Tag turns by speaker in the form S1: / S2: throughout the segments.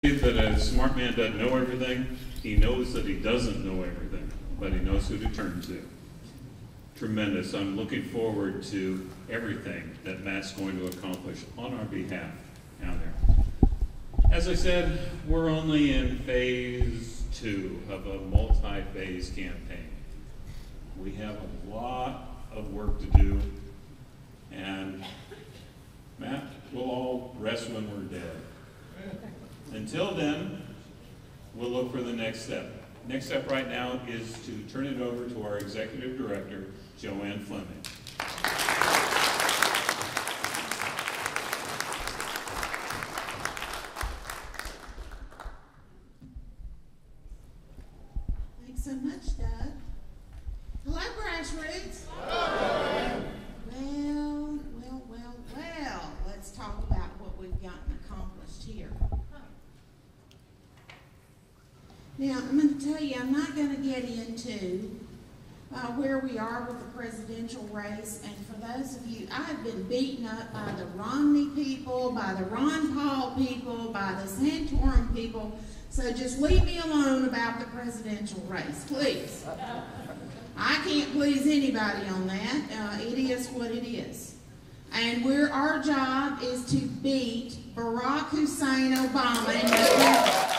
S1: That a smart man doesn't know everything. He knows that he doesn't know everything, but he knows who to turn to. Tremendous. I'm looking forward to everything that Matt's going to accomplish on our behalf down there. As I said, we're only in phase 2 of a multi-phase campaign. We have a lot of work to do, and Matt, we'll all rest when we're dead. Until then, we'll look for the next step. Next step right now is to turn it over to our Executive Director, JoAnn Fleming.
S2: Thanks so much, Doug. Hello, grassroots.
S3: Hello.
S2: Well. Let's talk about what we've gotten accomplished here. Now, I'm going to tell you, I'm not going to get into where we are with the presidential race. And for those of you, I've been beaten up by the Romney people, by the Ron Paul people, by the Santorum people. So just leave me alone about the presidential race, please. I can't please anybody on that. It is what it is. And our job is to beat Barack Hussein Obama in November.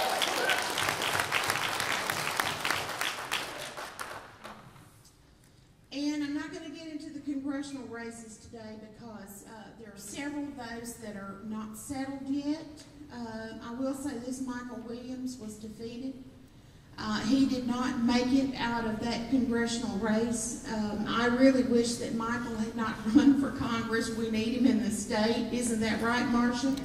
S2: And I'm not going to get into the congressional races today because there are several of those that are not settled yet. I will say this, Michael Williams was defeated. He did not make it out of that congressional race. I really wish that Michael had not run for Congress. We need him in the state. Isn't that right, Marcia?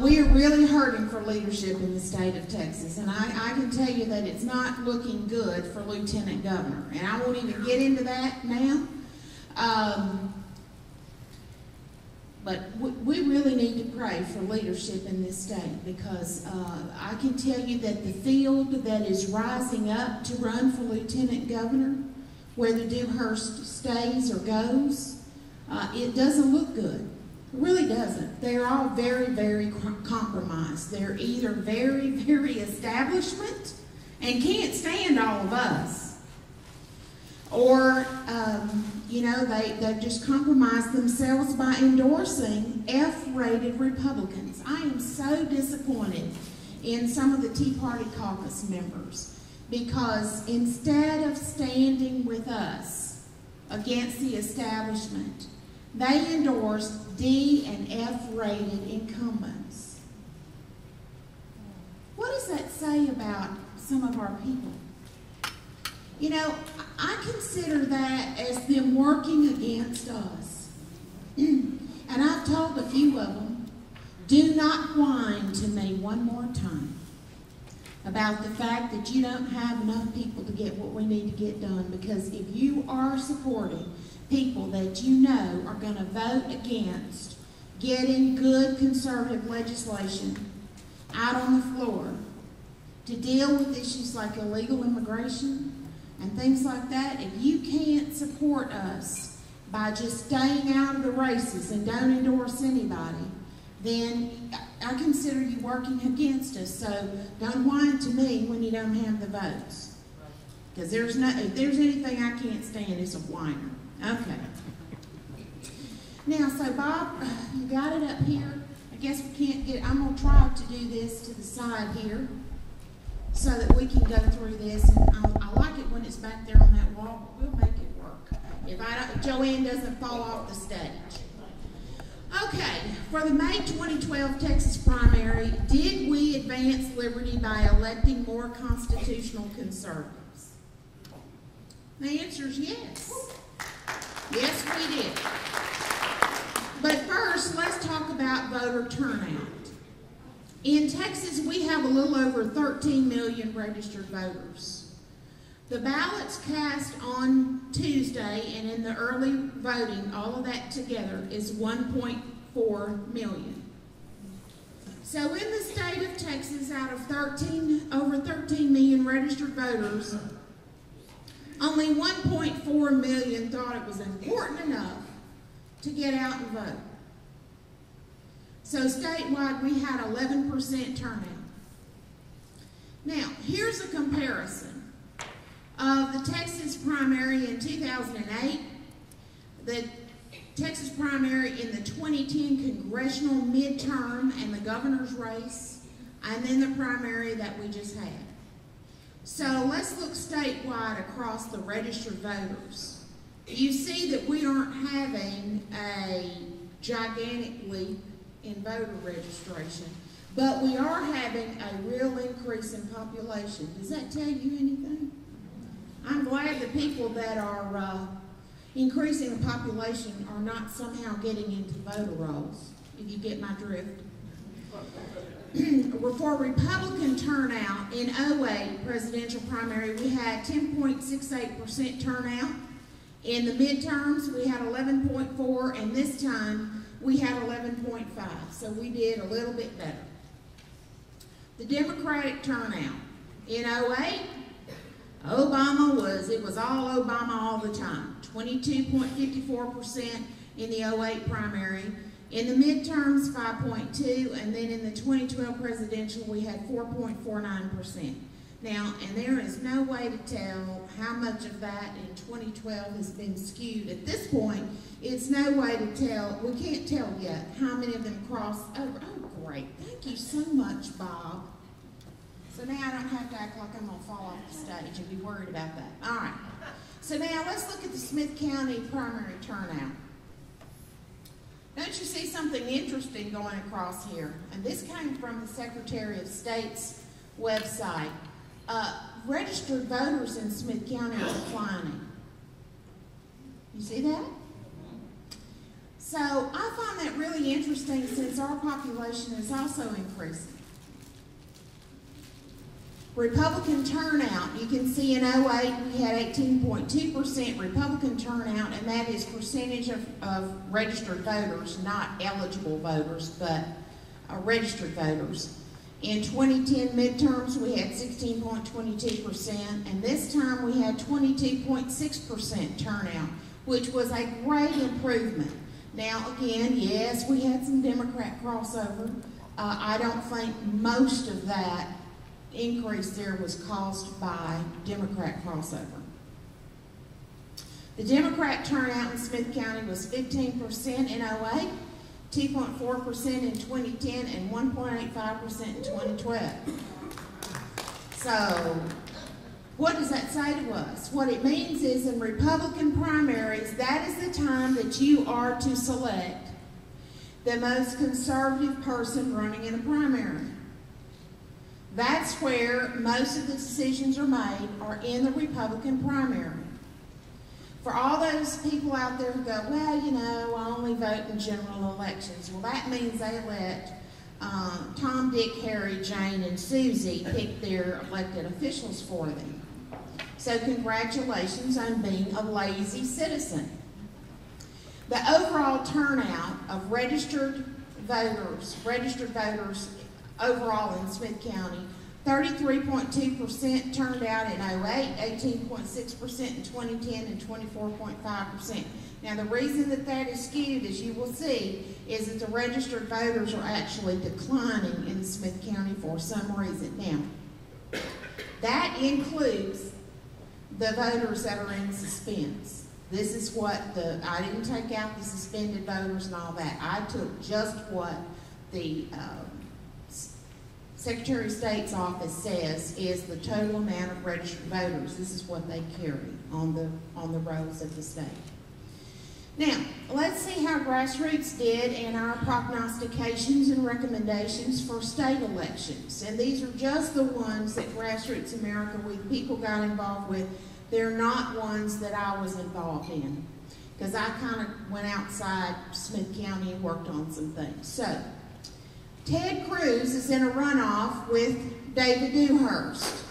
S2: We are really hurting for leadership in the state of Texas, and I can tell you that it's not looking good for Lieutenant Governor, and I won't even get into that now. But we really need to pray for leadership in this state because I can tell you that the field that is rising up to run for Lieutenant Governor, whether Dewhurst stays or goes, it doesn't look good. It really doesn't. They're all very, very compromised. They're either very, very establishment and can't stand all of us, or they've just compromised themselves by endorsing F-rated Republicans. I am so disappointed in some of the Tea Party caucus members because instead of standing with us against the establishment, they endorsed D and F-rated incumbents. What does that say about some of our people? You know, I consider that as them working against us. And I've told a few of them, do not whine to me one more time about the fact that you don't have enough people to get what we need to get done, because if you are supporting people that you know are going to vote against getting good conservative legislation out on the floor to deal with issues like illegal immigration and things like that, if you can't support us by just staying out of the races and don't endorse anybody, then I consider you working against us. So don't whine to me when you don't have the votes. Because if there's anything I can't stand, it's a whiner. Okay. Now, so Bob, you got it up here. I guess we can't get, I'm going to try to do this to the side here so that we can go through this. And I like it when it's back there on that wall, but we'll make it work. If JoAnn doesn't fall off the stage. Okay, for the May 2012 Texas primary, did we advance liberty by electing more constitutional conservatives? The answer is yes. Yes, we did. But first, let's talk about voter turnout. In Texas, we have a little over 13 million registered voters. The ballots cast on Tuesday and in the early voting, all of that together, is 1.4 million. So in the state of Texas, out of over 13 million registered voters, only 1.4 million thought it was important enough to get out and vote. So statewide, we had 11% turnout. Now, here's a comparison of the Texas primary in 2008, the Texas primary in the 2010 congressional midterm and the governor's race, and then the primary that we just had. So let's look statewide across the registered voters. You see that we aren't having a gigantic leap in voter registration, but we are having a real increase in population. Does that tell you anything? I'm glad the people that are increasing the population are not somehow getting into voter rolls, if you get my drift. For Republican turnout in 2008 presidential primary, we had 10.68% turnout. In the midterms, we had 11.4, and this time we had 11.5. So we did a little bit better. The Democratic turnout in 2008, it was all Obama all the time. 22.54% in the 2008 primary. In the midterms, 5.2, and then in the 2012 presidential, we had 4.49%. Now, and there is no way to tell how much of that in 2012 has been skewed. At this point, it's no way to tell. We can't tell yet how many of them crossed over. Oh, great. Thank you so much, Bob. So now I don't have to act like I'm going to fall off the stage and be worried about that. All right. So now let's look at the Smith County primary turnout. Don't you see something interesting going across here? And this came from the Secretary of State's website. Registered voters in Smith County are declining. You see that? So I find that really interesting since our population is also increasing. Republican turnout, you can see in 2008 we had 18.2% Republican turnout, and that is percentage of registered voters, not eligible voters, but registered voters. In 2010 midterms, we had 16.22%, and this time we had 22.6% turnout, which was a great improvement. Now, again, yes, we had some Democrat crossover. I don't think most of that increase there was caused by Democrat crossover. The Democrat turnout in Smith County was 15% in 2008, 2.4% in 2010, and 1.85% in 2012. So, what does that say to us? What it means is in Republican primaries, that is the time that you are to select the most conservative person running in a primary. That's where most of the decisions are made, are in the Republican primary. For all those people out there who go, well, you know, I only vote in general elections. Well, that means they let Tom, Dick, Harry, Jane, and Susie pick their elected officials for them. So congratulations on being a lazy citizen. The overall turnout of registered voters overall in Smith County, 33.2% turned out in 2008, 18.6% in 2010, and 24.5%. Now the reason that that is skewed, as you will see, is that the registered voters are actually declining in Smith County for some reason. Now, that includes the voters that are in suspense. This is what I didn't take out the suspended voters and all that. I took just what the Secretary of State's office says is the total amount of registered voters. This is what they carry on the rolls of the state. Now, let's see how grassroots did in our prognostications and recommendations for state elections. And these are just the ones that Grassroots America, people got involved with. They're not ones that I was involved in, because I kind of went outside Smith County and worked on some things. So, Ted Cruz is in a runoff with David Dewhurst.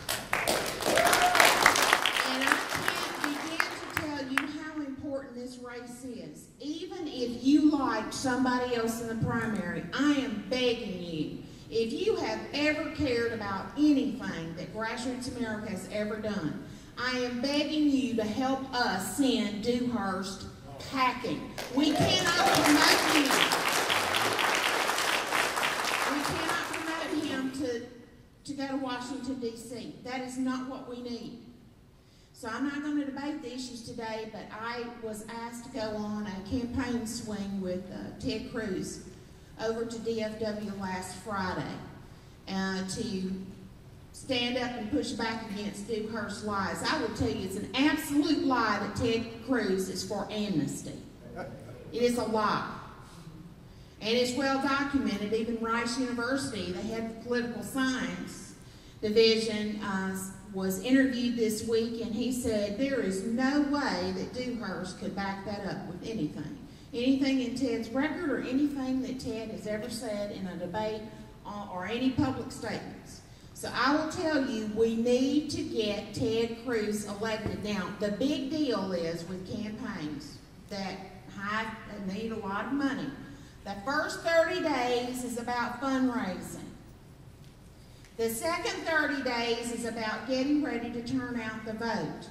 S2: And I can't begin to tell you how important this race is. Even if you liked somebody else in the primary, I am begging you, if you have ever cared about anything that Grassroots America has ever done, I am begging you to help us send Dewhurst packing. We cannot promote him. to go to Washington, D.C. That is not what we need. So I'm not going to debate the issues today, but I was asked to go on a campaign swing with Ted Cruz over to DFW last Friday to stand up and push back against Dewhurst's lies. I will tell you, it's an absolute lie that Ted Cruz is for amnesty. It is a lie. And it's well documented. Even Rice University, the head of the political science division, was interviewed this week, and he said there is no way that Dewhurst could back that up with anything. Anything in Ted's record or anything that Ted has ever said in a debate or any public statements. So I will tell you, we need to get Ted Cruz elected. Now, the big deal is with campaigns that need a lot of money. The first 30 days is about fundraising. The second 30 days is about getting ready to turn out the vote.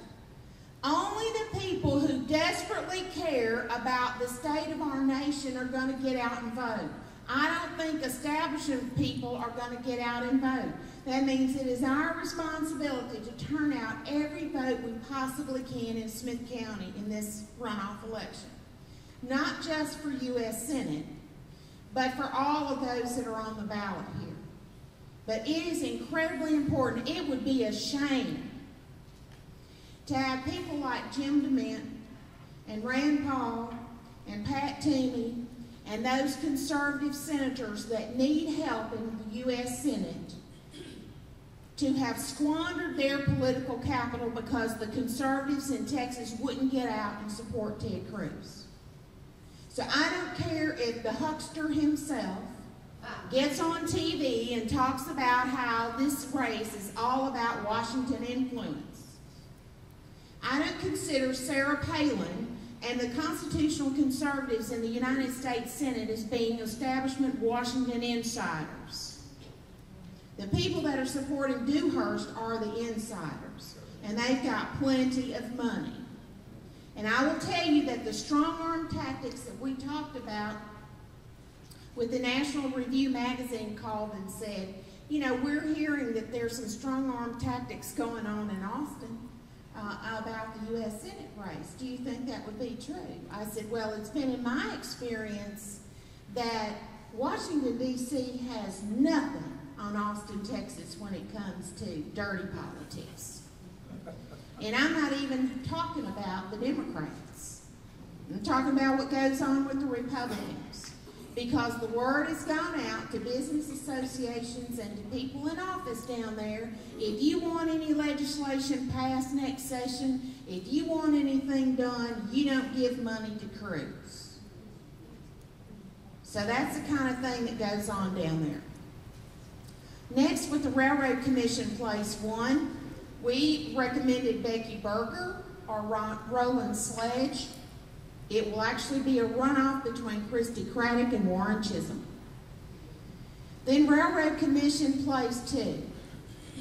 S2: Only the people who desperately care about the state of our nation are going to get out and vote. I don't think establishment people are going to get out and vote. That means it is our responsibility to turn out every vote we possibly can in Smith County in this runoff election. Not just for U.S. Senate, but for all of those that are on the ballot here. But it is incredibly important. It would be a shame to have people like Jim DeMint and Rand Paul and Pat Toomey and those conservative senators that need help in the U.S. Senate to have squandered their political capital because the conservatives in Texas wouldn't get out and support Ted Cruz. So I don't care if the huckster himself gets on TV and talks about how this race is all about Washington influence. I don't consider Sarah Palin and the constitutional conservatives in the United States Senate as being establishment Washington insiders. The people that are supporting Dewhurst are the insiders, and they've got plenty of money. And I will tell you that the strong-arm tactics that we talked about with the National Review magazine called and said, you know, we're hearing that there's some strong-arm tactics going on in Austin about the U.S. Senate race. Do you think that would be true? I said, well, it's been in my experience that Washington, D.C. has nothing on Austin, Texas when it comes to dirty politics. And I'm not even talking about the Democrats. I'm talking about what goes on with the Republicans. Because the word has gone out to business associations and to people in office down there, if you want any legislation passed next session, if you want anything done, you don't give money to Cruz. So that's the kind of thing that goes on down there. Next, with the Railroad Commission Place 1, we recommended Becky Berger or Roland Sledge. It will actually be a runoff between Christy Craddock and Warren Chisholm. Then Railroad Commission Place 2.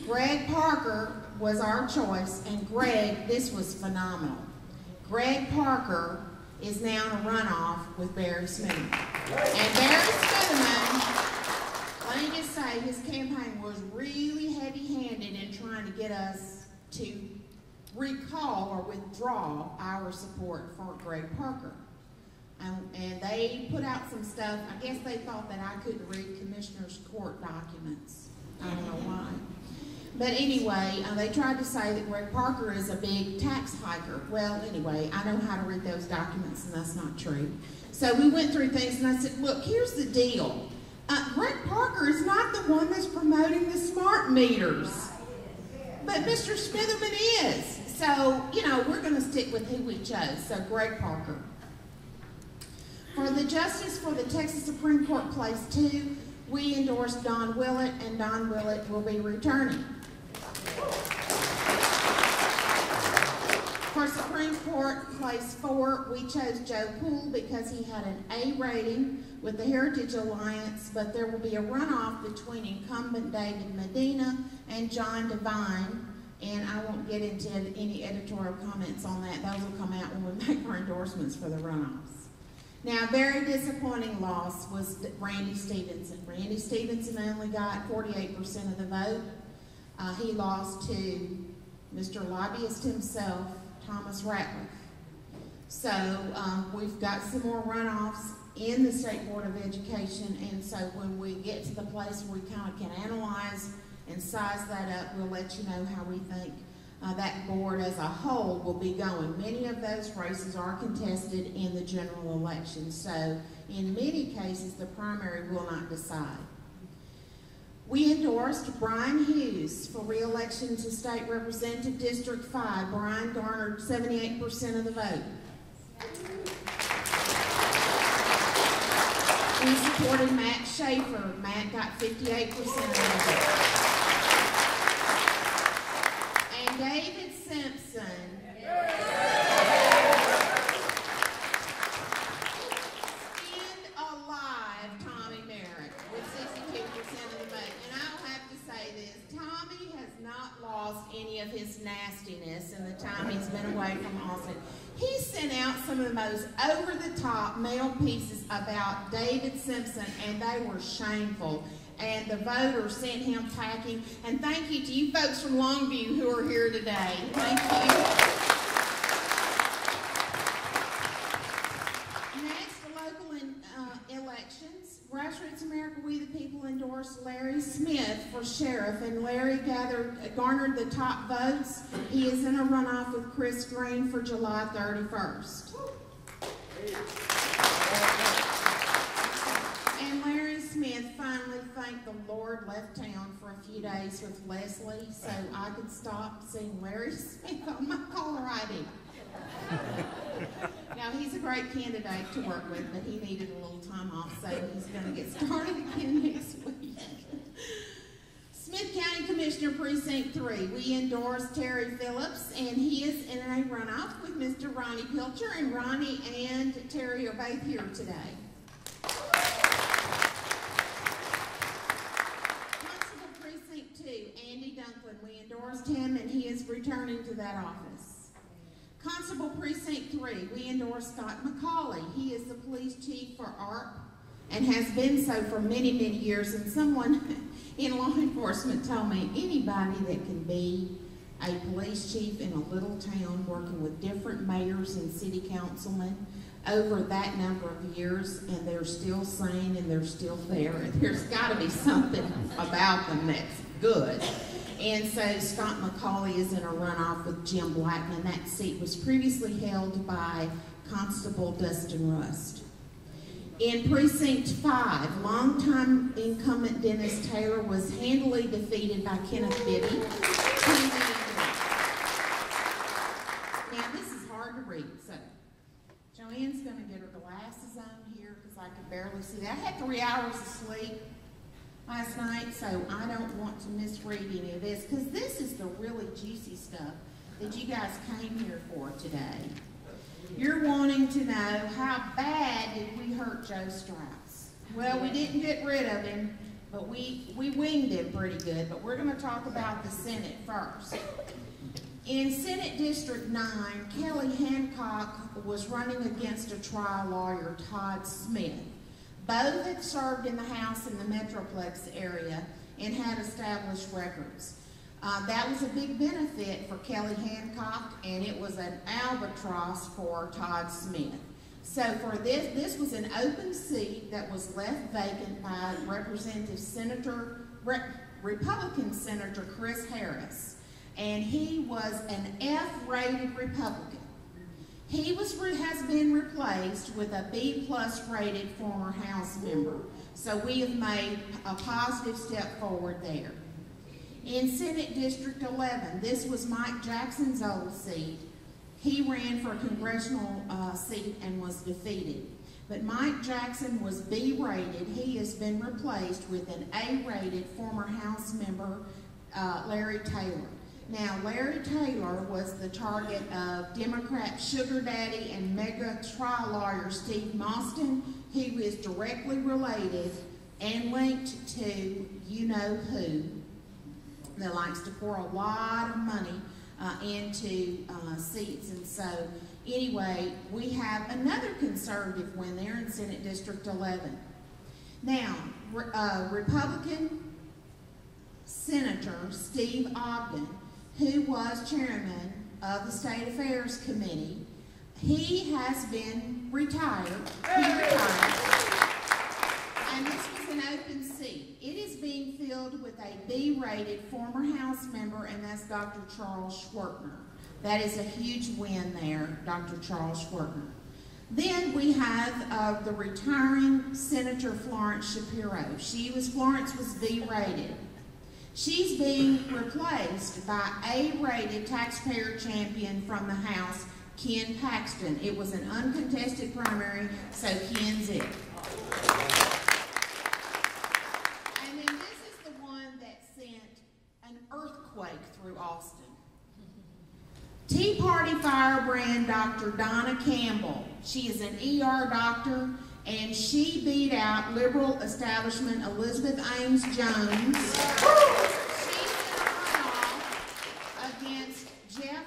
S2: Greg Parker was our choice, and Greg, this was phenomenal. Greg Parker is now in a runoff with Barry Smitherman. And Barry Smitherman, let me just say, his campaign was really heavy-handed in trying to get us to recall or withdraw our support for Greg Parker. And they put out some stuff. I guess they thought that I couldn't read commissioner's court documents. I don't know why. But anyway, they tried to say that Greg Parker is a big tax hiker. Well, anyway, I know how to read those documents, and that's not true. So we went through things, and I said, look, here's the deal. Greg Parker is not the one that's promoting the smart meters. But Mr. Smitherman is. So, you know, we're going to stick with who we chose. So, Greg Parker. For the Justice for the Texas Supreme Court Place 2, we endorsed Don Willett, and Don Willett will be returning. For Supreme Court Place 4, we chose Joe Poole because he had an A rating with the Heritage Alliance, but there will be a runoff between incumbent David Medina and John Devine, and I won't get into any editorial comments on that. Those will come out when we make our endorsements for the runoffs. Now, a very disappointing loss was Randy Stevenson. Randy Stevenson only got 48% of the vote. He lost to Mr. Lobbyist himself, Thomas Ratliff. So we've got some more runoffs in the State Board of Education, and so when we get to the place where we kind of can analyze and size that up, we'll let you know how we think that board as a whole will be going. Many of those races are contested in the general election, so in many cases the primary will not decide. We endorsed Brian Hughes for re-election to State Representative District 5. Brian garnered 78% of the vote. We supported Matt Schaefer. Matt got 58% of the vote. And David Simpson skinned alive Tommy Merritt with 62% of the vote. And I'll have to say this, Tommy has not lost any of his nastiness in the time he's been away from Austin. He sent out some of the most over-the-top mail pieces about David Simpson, and they were shameful. And the voters sent him packing. And thank you to you folks from Longview who are here today. Thank you. Next, local elections. Grassroots America, We the People endorsed Larry Smith for sheriff, and Larry garnered the top votes. He is in a runoff with Chris Green for July 31st. And Larry Smith finally, thank the Lord, left town for a few days with Leslie, so I could stop seeing Larry Smith on my caller ID. Now, he's a great candidate to work with, but he needed a little time off, so he's going to get started again next week. Smith County Commissioner Precinct 3, we endorsed Terry Phillips, and he is in a runoff with Mr. Ronnie Pilcher, and Ronnie and Terry are both here today. Constable Precinct 2, Andy Dunklin, we endorsed him, and he is returning to that office. Constable Precinct 3, we endorse Scott McCauley. He is the police chief for ARP and has been so for many, many years. And someone in law enforcement told me anybody that can be a police chief in a little town working with different mayors and city councilmen over that number of years, and they're still sane and they're still there, and there's got to be something about them that's good. And so Scott McCauley is in a runoff with Jim Blackman. That seat was previously held by Constable Dustin Rust. In Precinct 5, longtime incumbent Dennis Taylor was handily defeated by Kenneth Bibby. Now this is hard to read, so JoAnn's going to get her glasses on here because I can barely see that. I had 3 hours of sleep last night, so I don't want to misread any of this, because this is the really juicy stuff that you guys came here for today. You're wanting to know how bad did we hurt Joe Strauss. Well, we didn't get rid of him, but we winged him pretty good, but we're going to talk about the Senate first. In Senate District 9, Kelly Hancock was running against a trial lawyer, Todd Smith. Both had served in the House in the Metroplex area and had established records. That was a big benefit for Kelly Hancock, and it was an albatross for Todd Smith. So for this was an open seat that was left vacant by Republican Senator Chris Harris, and he was an F-rated Republican. He has been replaced with a B+ rated former House member. So we have made a positive step forward there. In Senate District 11, this was Mike Jackson's old seat. He ran for a congressional seat and was defeated. But Mike Jackson was B-rated. He has been replaced with an A-rated former House member, Larry Taylor. Now, Larry Taylor was the target of Democrat sugar daddy and mega trial lawyer Steve Mostyn. He was directly related and linked to you-know-who that likes to pour a lot of money into seats. And so, anyway, we have another conservative win there in Senate District 11. Now, Republican Senator Steve Ogden, who was chairman of the State Affairs Committee. He has been retired. He retired. And this was an open seat. It is being filled with a B-rated former House member, and that's Dr. Charles Schwertner. That is a huge win there, Dr. Charles Schwertner. Then we have the retiring Senator Florence Shapiro. Florence was B-rated. She's being replaced by A-rated taxpayer champion from the House, Ken Paxton. It was an uncontested primary, so Ken's it. And then this is the one that sent an earthquake through Austin. Tea Party firebrand Dr. Donna Campbell. She is an ER doctor, and she beat out liberal establishment Elizabeth Ames Jones. She's in a runoff against Jeff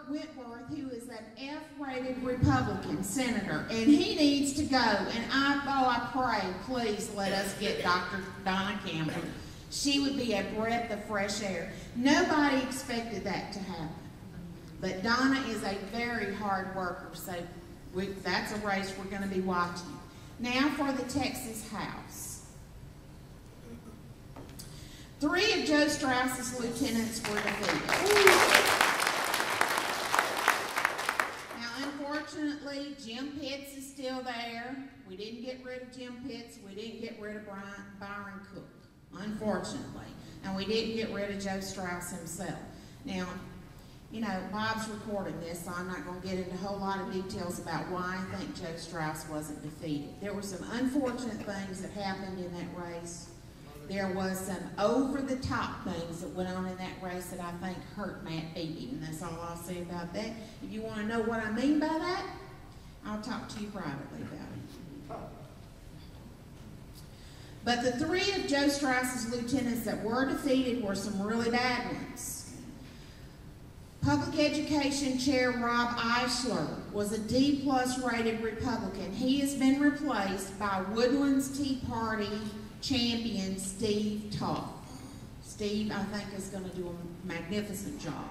S2: Whitworth, who is an F-rated Republican senator, and he needs to go. And I pray, please let us get Dr. Donna Campbell. She would be a breath of fresh air. Nobody expected that to happen. But Donna is a very hard worker, so that's a race we're going to be watching. Now for the Texas House. 3 of Joe Straus's lieutenants were defeated. Now, unfortunately, Jim Pitts is still there. We didn't get rid of Jim Pitts. We didn't get rid of Byron Cook, unfortunately. And we didn't get rid of Joe Straus himself. Now, you know, Bob's recording this, so I'm not going to get into a whole lot of details about why I think Joe Straus wasn't defeated. There were some unfortunate things that happened in that race. There was some over-the-top things that went on in that race that I think hurt Matt Beebe, and that's all I'll say about that. If you want to know what I mean by that, I'll talk to you privately about it. But the 3 of Joe Straus's lieutenants that were defeated were some really bad ones. Public Education Chair Rob Eichler was a D-plus rated Republican. He has been replaced by Woodlands Tea Party champion Steve Toth. Steve, I think, is going to do a magnificent job.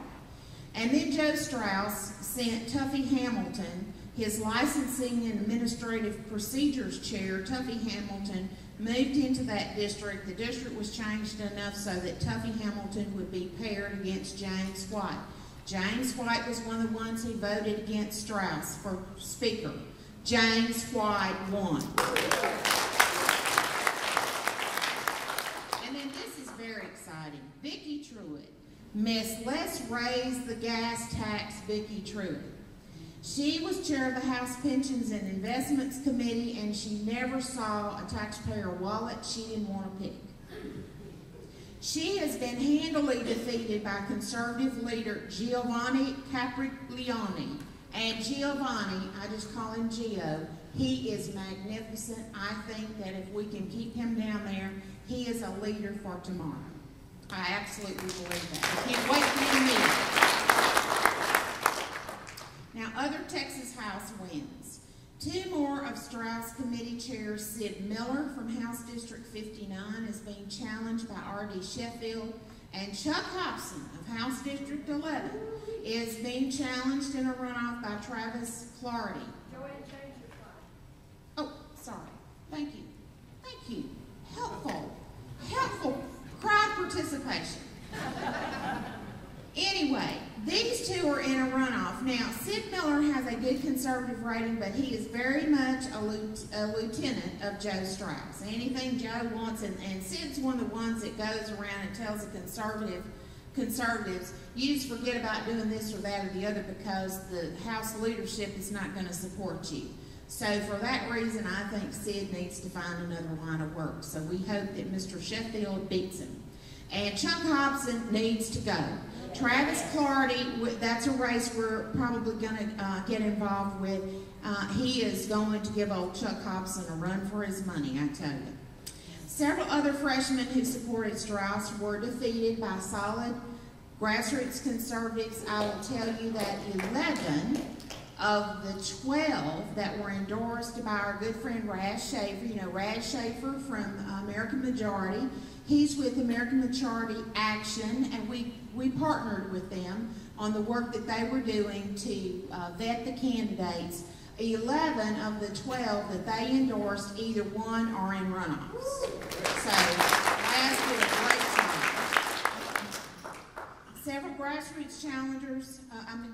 S2: And then Joe Straus sent Tuffy Hamilton, his Licensing and Administrative Procedures Chair. Tuffy Hamilton moved into that district. The district was changed enough so that Tuffy Hamilton would be paired against James White. James White was one of the ones who voted against Straus for Speaker. James White won. And then this is very exciting. Vicki Truitt. Miss Let's Raise the Gas Tax Vicki Truitt. She was chair of the House Pensions and Investments Committee, and she never saw a taxpayer wallet she didn't want to pick. She has been handily defeated by conservative leader Giovanni Capriglione. And Giovanni, I just call him Gio, he is magnificent. I think that if we can keep him down there, he is a leader for tomorrow. I absolutely believe that. I can't wait for you to meet him. Now, other Texas House wins. 2 more of Straus Committee Chair Sid Miller from House District 59 is being challenged by R.D. Sheffield, and Chuck Hobson of House District 11 is being challenged in a runoff by Travis Clardy.
S3: JoAnn, change your slide.
S2: Oh, sorry. Thank you. Thank you. Helpful crowd participation. Anyway, these 2 are in a runoff. Now, Sid Miller has a good conservative rating, but he is very much a lieutenant of Joe Straus. Anything Joe wants, and Sid's one of the ones that goes around and tells the conservatives, you just forget about doing this or that or the other because the House leadership is not going to support you. So for that reason, I think Sid needs to find another line of work. So we hope that Mr. Sheffield beats him. And Chuck Hobson needs to go. Travis Clardy, that's a race we're probably going to get involved with. He is going to give old Chuck Hobson a run for his money, I tell you. Several other freshmen who supported Straus were defeated by solid grassroots conservatives. I will tell you that 11 of the 12 that were endorsed by our good friend Raz Schaefer, you know Raz Schaefer from American Majority, He's with American Majority Action, and we partnered with them on the work that they were doing to vet the candidates. 11 of the 12 that they endorsed either won or in runoffs. So, Laz did a great job. Several grassroots challengers,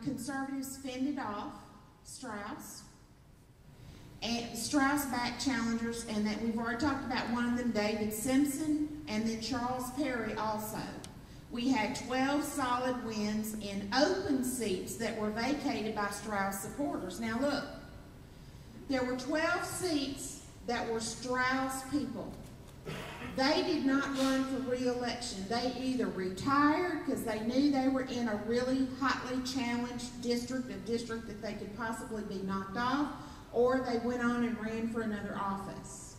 S2: conservatives fended off Strauss. And Strauss-backed challengers, and that we've already talked about one of them, David Simpson, and then Charles Perry also. We had 12 solid wins in open seats that were vacated by Strauss supporters. Now look, there were 12 seats that were Strauss people. They did not run for re-election. They either retired because they knew they were in a really hotly challenged district, a district that they could possibly be knocked off, or they went on and ran for another office.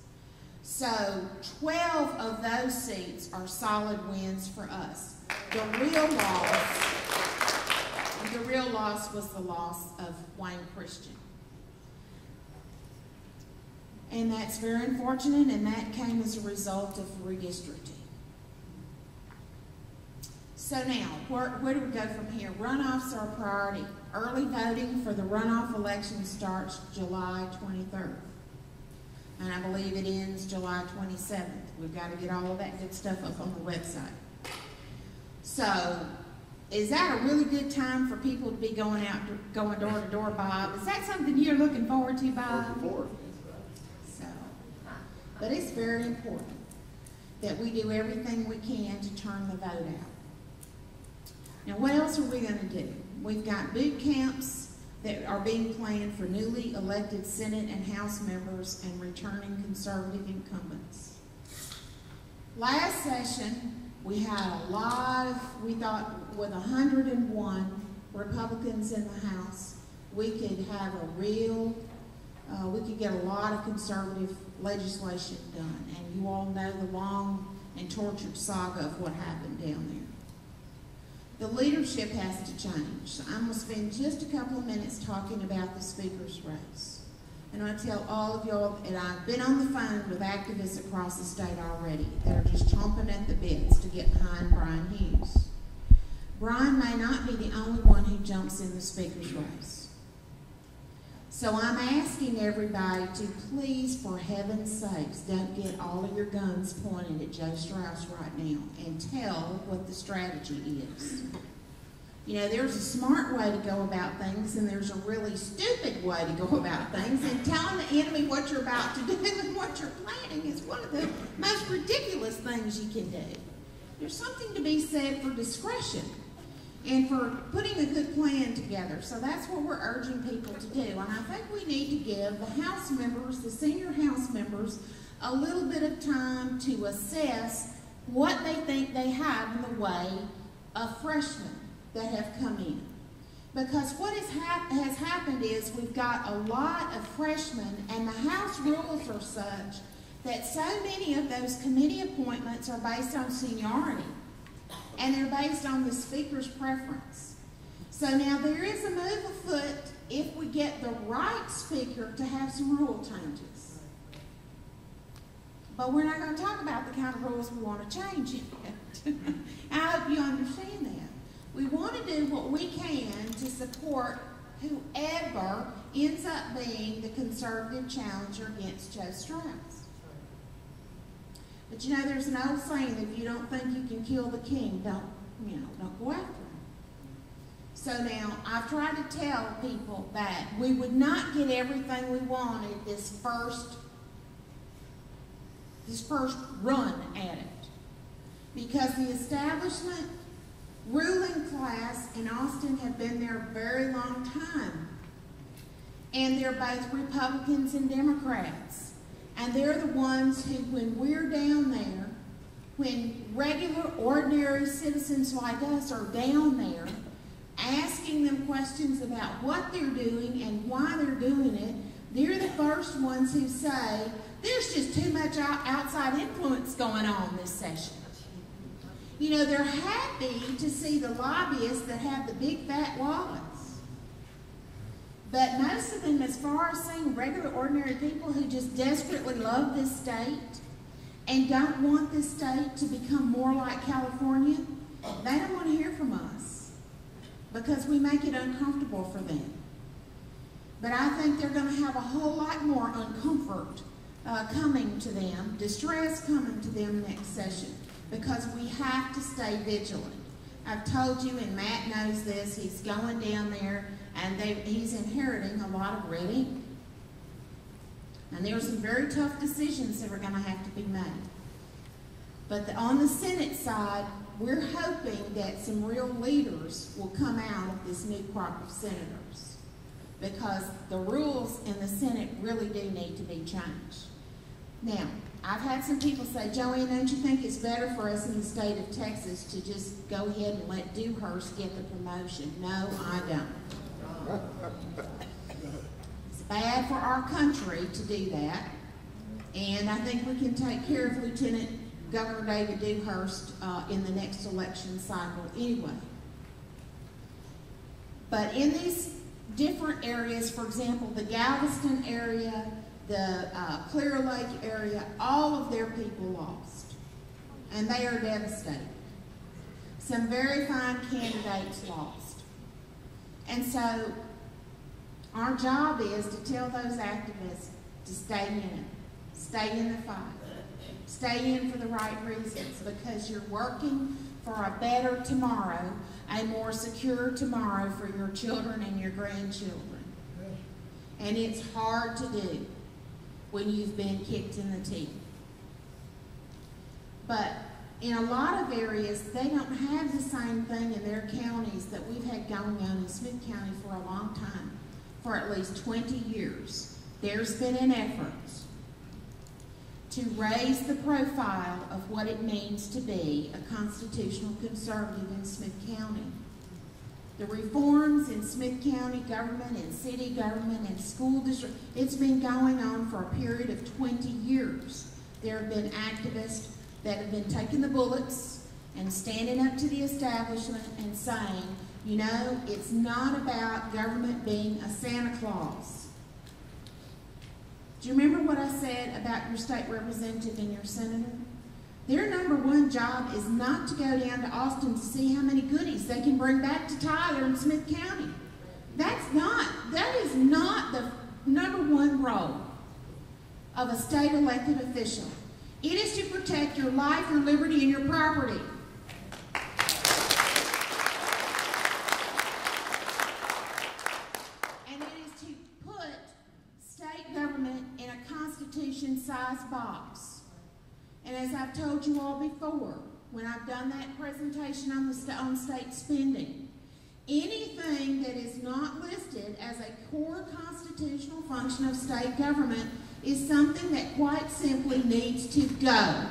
S2: So 12 of those seats are solid wins for us. The real loss was the loss of Wayne Christian. And that's very unfortunate, and that came as a result of redistricting. So now, where do we go from here? Runoffs are a priority. Early voting for the runoff election starts July 23rd. And I believe it ends July 27th. We've got to get all of that good stuff up on the website. So, is that a really good time for people to be going door to door, Bob? Is that something you're looking forward to, Bob? So, but it's very important that we do everything we can to turn the vote out. Now, what else are we going to do? We've got boot camps that are being planned for newly elected Senate and House members and returning conservative incumbents. Last session, we had a lot of, we thought with 101 Republicans in the House, we could have a real, we could get a lot of conservative legislation done. And you all know the long and tortured saga of what happened down there. The leadership has to change. So I'm going to spend just a couple of minutes talking about the speaker's race. And I tell all of y'all, and I've been on the phone with activists across the state already. They're just chomping at the bits to get behind Brian Hughes. Brian may not be the only one who jumps in the speaker's race. So I'm asking everybody to please, for heaven's sakes, don't get all of your guns pointed at Joe Strauss right now and tell what the strategy is. You know, there's a smart way to go about things, and there's a really stupid way to go about things, and telling the enemy what you're about to do and what you're planning is one of the most ridiculous things you can do. There's something to be said for discretion and for putting a good plan together. So that's what we're urging people to do. And I think we need to give the House members, the senior House members, a little bit of time to assess what they think they have in the way of freshmen that have come in. Because what has happened is we've got a lot of freshmen, and the House rules are such that so many of those committee appointments are based on seniority. And they're based on the speaker's preference. So now there is a move afoot if we get the right speaker to have some rule changes. But we're not going to talk about the kind of rules we want to change yet. I hope you understand that. We want to do what we can to support whoever ends up being the conservative challenger against Joe Strauss. But you know, there's an old saying, if you don't think you can kill the king, don't go after him. So now, I've tried to tell people that we would not get everything we wanted this first run at it. Because the establishment, ruling class in Austin have been there a very long time. And they're both Republicans and Democrats. And they're the ones who, when we're down there, when regular, ordinary citizens like us are down there, asking them questions about what they're doing and why they're doing it, they're the first ones who say, there's just too much outside influence going on this session. You know, they're happy to see the lobbyists that have the big fat wallets. But most of them, as far as seeing regular, ordinary people who just desperately love this state and don't want this state to become more like California, they don't want to hear from us because we make it uncomfortable for them. But I think they're going to have a whole lot more uncomfort coming to them, distress coming to them next session, because we have to stay vigilant. I've told you, and Matt knows this, he's going down there, and he's inheriting a lot of red ink. And there are some very tough decisions that are going to have to be made. But on the Senate side, we're hoping that some real leaders will come out of this new crop of senators, because the rules in the Senate really do need to be changed. Now, I've had some people say, JoAnn, don't you think it's better for us in the state of Texas to just go ahead and let Dewhurst get the promotion? No, I don't. It's bad for our country to do that, and I think we can take care of Lieutenant Governor David Dewhurst in the next election cycle anyway. But in these different areas, for example, the Galveston area, the Clear Lake area, all of their people lost, and they are devastated. Some very fine candidates lost. And so our job is to tell those activists to stay in it, stay in the fight, stay in for the right reasons, because you're working for a better tomorrow, a more secure tomorrow for your children and your grandchildren. And it's hard to do when you've been kicked in the teeth. But in a lot of areas, they don't have the same thing in their counties that we've had going on in Smith County for a long time, for at least 20 years. There's been an effort to raise the profile of what it means to be a constitutional conservative in Smith County. The reforms in Smith County government and city government and school district, it's been going on for a period of 20 years. There have been activists that have been taking the bullets and standing up to the establishment and saying, you know, it's not about government being a Santa Claus. Do you remember what I said about your state representative and your senator? Their number one job is not to go down to Austin to see how many goodies they can bring back to Tyler and Smith County. That is not the number one role of a state elected official. It is to protect your life, your liberty, and your property. And it is to put state government in a Constitution-sized box. And as I've told you all before, when I've done that presentation on state spending, anything that is not listed as a core constitutional function of state government is something that quite simply needs to go.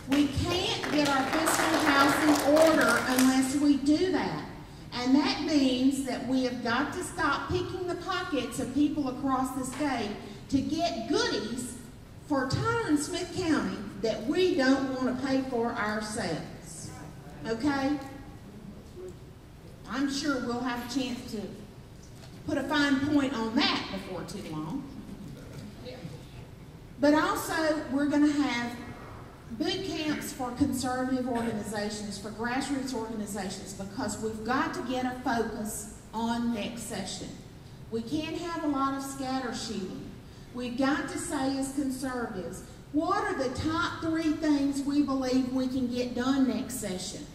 S2: We can't get our fiscal house in order unless we do that. And that means that we have got to stop picking the pockets of people across the state to get goodies for Tyler and Smith County that we don't want to pay for ourselves. Okay? I'm sure we'll have a chance to put a fine point on that before too long. But also, we're going to have boot camps for conservative organizations, for grassroots organizations, because we've got to get a focus on next session. We can't have a lot of scatter shooting. We've got to say as conservatives, what are the top 3 things we believe we can get done next session?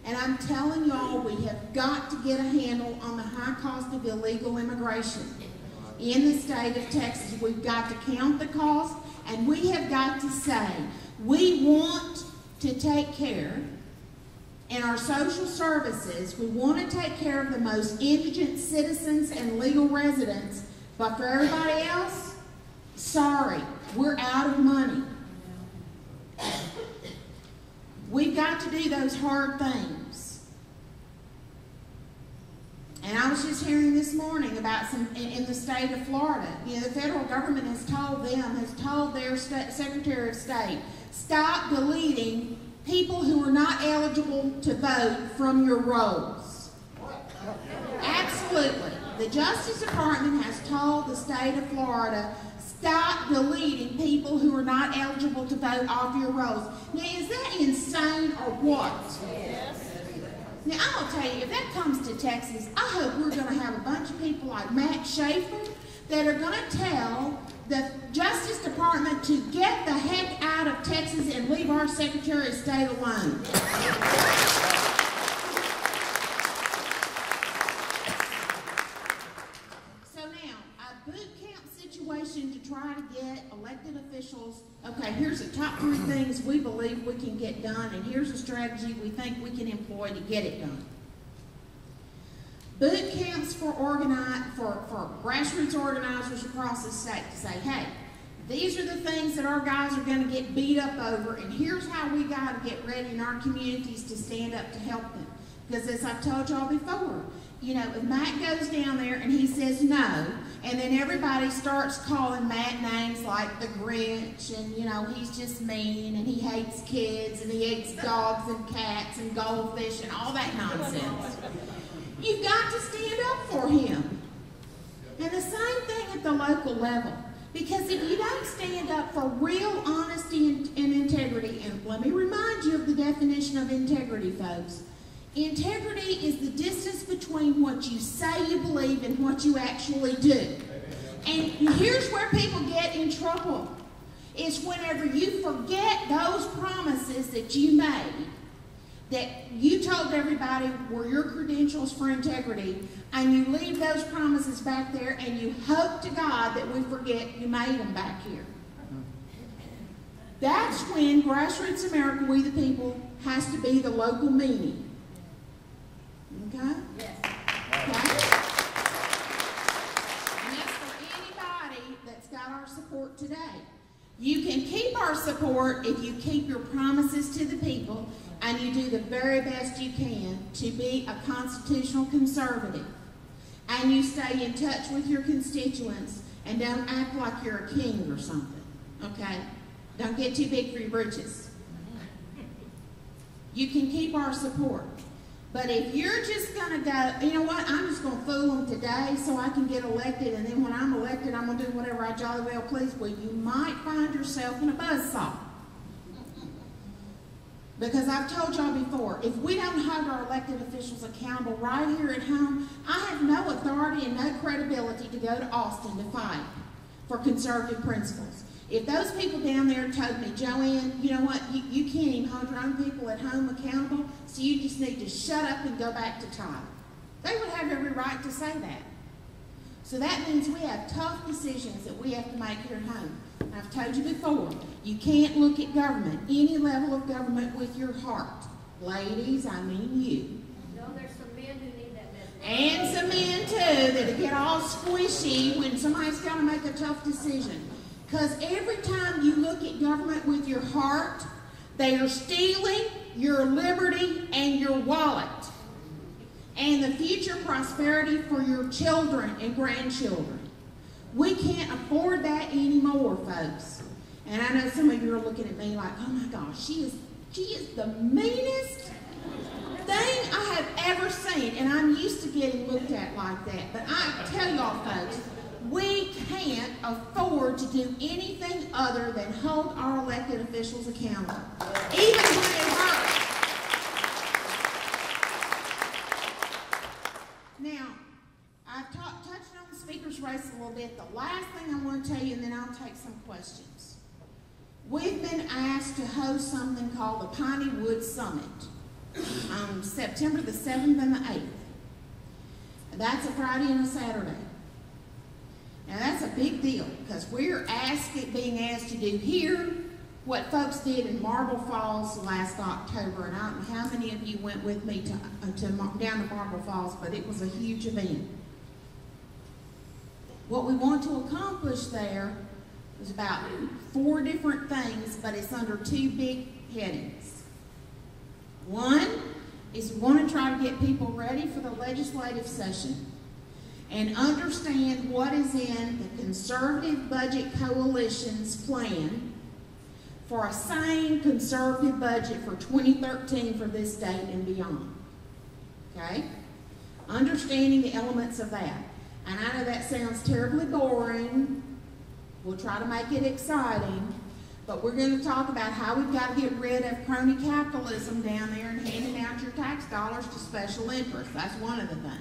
S2: And I'm telling y'all, we have got to get a handle on the high cost of illegal immigration in the state of Texas. We've got to count the cost, and we have got to say, we want to take care in our social services, we want to take care of the most indigent citizens and legal residents, but for everybody else, sorry, we're out of money. We've got to do those hard things. And I was just hearing this morning about some in the state of Florida. You know, the federal government has told their Secretary of State, stop deleting people who are not eligible to vote from your rolls. Absolutely. The Justice Department has told the state of Florida, stop deleting people who are not eligible to vote off your rolls. Now, is that insane or what? Yes. Now, I'm going to tell you, if that comes to Texas, I hope we're going to have a bunch of people like Matt Schaefer that are going to tell the Justice Department to get the heck out of Texas and leave our Secretary of State alone. So now, a boot camp situation to try to get elected officials. Okay, here's the top 3 things we believe we can get done, and here's a strategy we think we can employ to get it done. Boot camps for grassroots organizers across the state to say, hey, these are the things that our guys are going to get beat up over, and here's how we got to get ready in our communities to stand up to help them. Because as I've told y'all before, you know, if Matt goes down there and he says no, and then everybody starts calling Matt names like the Grinch, and, you know, he's just mean, and he hates kids, and he hates dogs and cats and goldfish and all that nonsense. You've got to stand up for him. And the same thing at the local level. Because if you don't stand up for real honesty and integrity, and let me remind you of the definition of integrity, folks. Integrity is the distance between what you say you believe and what you actually do. And here's where people get in trouble. It's whenever you forget those promises that you made, that you told everybody were your credentials for integrity, and you leave those promises back there and you hope to God that we forget you made them back here. That's when Grassroots America, We the People, has to be the local meaning. Okay? Yes. Okay? And that's for anybody that's got our support today. You can keep our support if you keep your promises to the people and you do the very best you can to be a constitutional conservative. And you stay in touch with your constituents and don't act like you're a king or something. Okay? Don't get too big for your britches. You can keep our support. But if you're just going to go, you know what, I'm just going to fool them today so I can get elected, and then when I'm elected, I'm going to do whatever I jolly well please, well, you might find yourself in a buzzsaw. Because I've told y'all before, if we don't hold our elected officials accountable right here at home, I have no authority and no credibility to go to Austin to fight for conservative principles. If those people down there told me, JoAnn, you know what, you can't even hold your own people at home accountable, so you just need to shut up and go back to tithe. They would have every right to say that. So that means we have tough decisions that we have to make here at home. I've told you before, you can't look at government, any level of government, with your heart. Ladies, I mean you.
S3: No, there's some men who need that message.
S2: And some men too, that get all squishy when somebody's got to make a tough decision. Because every time you look at government with your heart, they are stealing your liberty and your wallet and the future prosperity for your children and grandchildren. We can't afford that anymore, folks. And I know some of you are looking at me like, oh my gosh, she is the meanest thing I have ever seen. And I'm used to getting looked at like that. But I tell y'all, folks, we can't afford to do anything other than hold our elected officials accountable, even when it hurts. Now, I've touched on the speaker's race a little bit. The last thing I want to tell you, and then I'll take some questions. We've been asked to host something called the Piney Woods Summit on September the 7th and the 8th. That's a Friday and a Saturday. Now that's a big deal because we're being asked to do here what folks did in Marble Falls last October, and I don't know how many of you went with me down to Marble Falls, but it was a huge event. What we want to accomplish there is about 4 different things, but it's under 2 big headings. One is we want to try to get people ready for the legislative session and understand what is in the Conservative Budget Coalition's plan for a sane conservative budget for 2013 for this state and beyond. Okay? Understanding the elements of that. And I know that sounds terribly boring, We'll try to make it exciting, but we're going to talk about how we've got to get rid of crony capitalism down there and handing out your tax dollars to special interests. That's one of the things.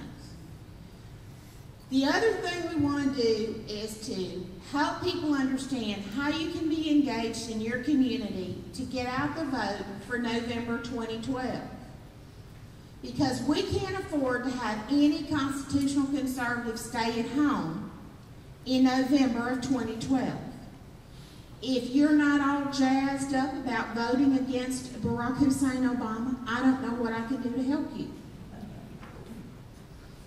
S2: The other thing we want to do is to help people understand how you can be engaged in your community to get out the vote for November 2012. Because we can't afford to have any constitutional conservatives stay at home in November of 2012. If you're not all jazzed up about voting against Barack Hussein Obama, I don't know what I can do to help you.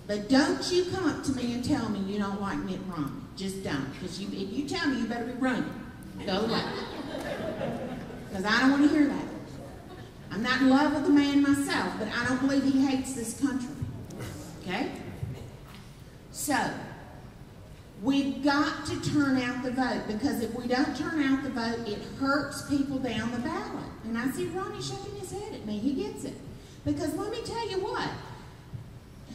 S2: But don't you come up to me and tell me you don't like Mitt Romney. Just don't. Because if you tell me, you better be running. Go away. Because I don't want to hear that. I'm not in love with the man myself, but I don't believe he hates this country. Okay? So, we've got to turn out the vote, because if we don't turn out the vote, it hurts people down the ballot. And I see Ronnie shaking his head at me. He gets it. Because let me tell you what.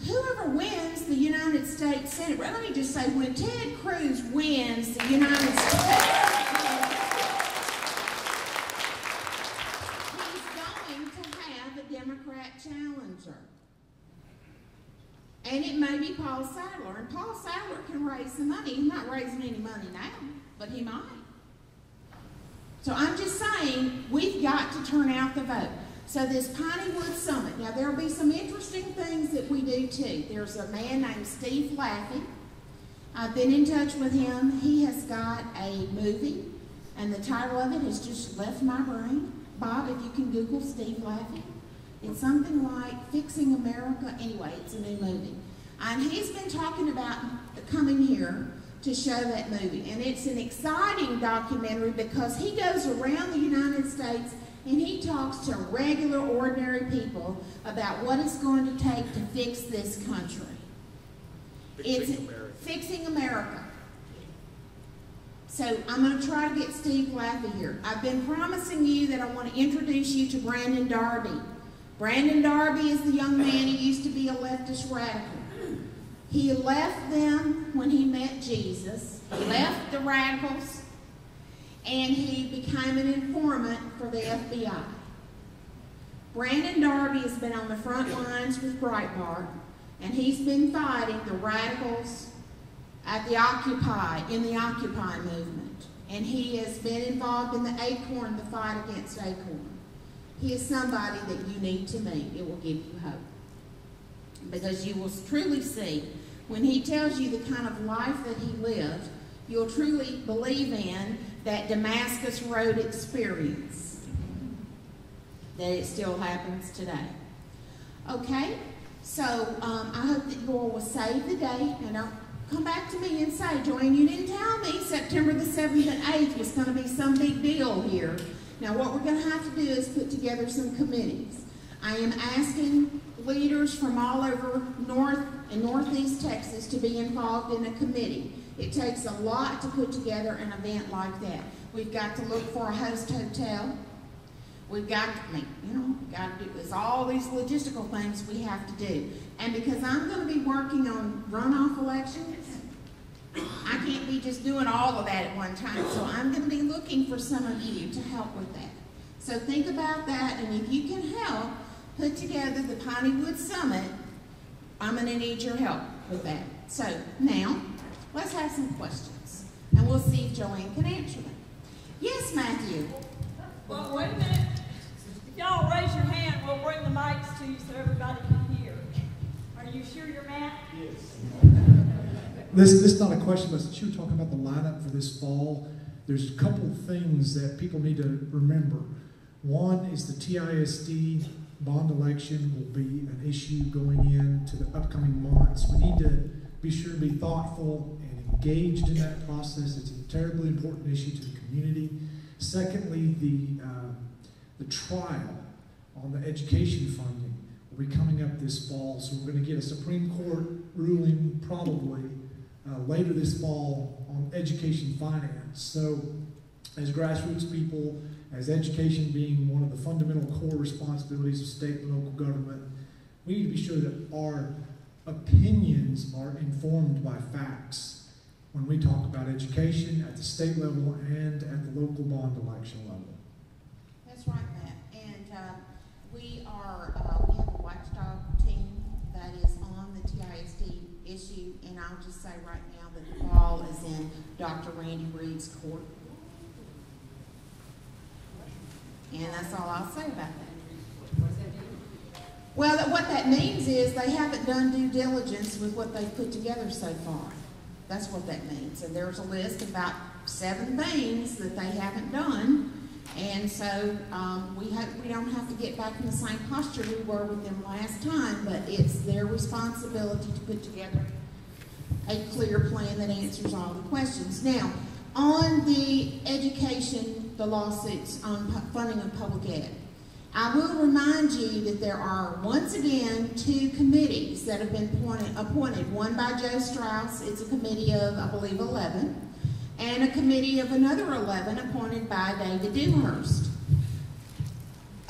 S2: Whoever wins the United States Senate, well, let me just say, when Ted Cruz wins the United States, he's going to have a Democrat challenger. And it may be Paul Sadler. And Paul Sadler can raise some money. He's not raising any money now, but he might. So I'm just saying, we've got to turn out the vote. So this Pineywood Summit, now there will be some interesting things that we do too. There's a man named Steve Laffey. I've been in touch with him. He has got a movie, and the title of it has just left my brain. Bob, if you can Google Steve Laffey. It's something like Fixing America. Anyway, it's a new movie. And he's been talking about coming here to show that movie. And it's an exciting documentary because he goes around the United States and he talks to regular, ordinary people about what it's going to take to fix this country. Fixing America. So I'm going to try to get Steve Laffey here. I've been promising you that I want to introduce you to Brandon Darby. Brandon Darby is the young man who used to be a leftist radical. He left them when he met Jesus. He left the radicals, and he became an informant for the FBI. Brandon Darby has been on the front lines with Breitbart, and he's been fighting the radicals at the in the Occupy movement. And he has been involved in the Acorn, the fight against Acorn. He is somebody that you need to meet. It will give you hope. Because you will truly see, when he tells you the kind of life that he lived, you'll truly believe in that Damascus Road experience, that it still happens today. Okay, so I hope that you all will save the date, and don't come back to me and say, JoAnn, you didn't tell me September the 7th and 8th was going to be some big deal here. Now what we're going to have to do is put together some committees. I am asking leaders from all over North and Northeast Texas to be involved in a committee. It takes a lot to put together an event like that. We've got to look for a host hotel. We've got to, got to do this. All these logistical things we have to do. And because I'm going to be working on runoff elections, I can't be just doing all of that at one time. So I'm going to be looking for some of you to help with that. So think about that, and if you can help put together the Pineywood Summit, I'm going to need your help with that. So now, let's have some questions, and we'll see if JoAnn can answer them. Yes, Matthew?
S4: Well, wait a minute. If y'all raise your hand, we'll bring the mics to you so everybody can hear. Are you sure you're Matt?
S5: Yes. This is not a question, but since you were talking about the lineup for this fall, there's a couple of things that people need to remember. One is the TISD bond election will be an issue going into the upcoming months. We need to be sure to be thoughtful and engaged in that process. It's a terribly important issue to the community. Secondly, the trial on the education funding will be coming up this fall, so we're going to get a Supreme Court ruling probably later this fall on education finance. So as grassroots people, as education being one of the fundamental core responsibilities of state and local government, we need to be sure that our opinions are informed by facts when we talk about education at the state level and at the local bond election level.
S2: That's right, Matt. And we have a watchdog team that is on the TISD issue, and I'll just say right now that the ball is in Dr. Randy Reed's court. And that's all I'll say about that. Well, what that means is they haven't done due diligence with what they've put together so far. That's what that means. And there's a list of about 7 things that they haven't done. And so we don't have to get back in the same posture we were with them last time, but it's their responsibility to put together a clear plan that answers all the questions. Now, on the education, the lawsuits on funding of public ed, I will remind you that there are, once again, 2 committees that have been appointed. One by Joe Strauss. It's a committee of, I believe, 11. And a committee of another 11 appointed by David Dewhurst.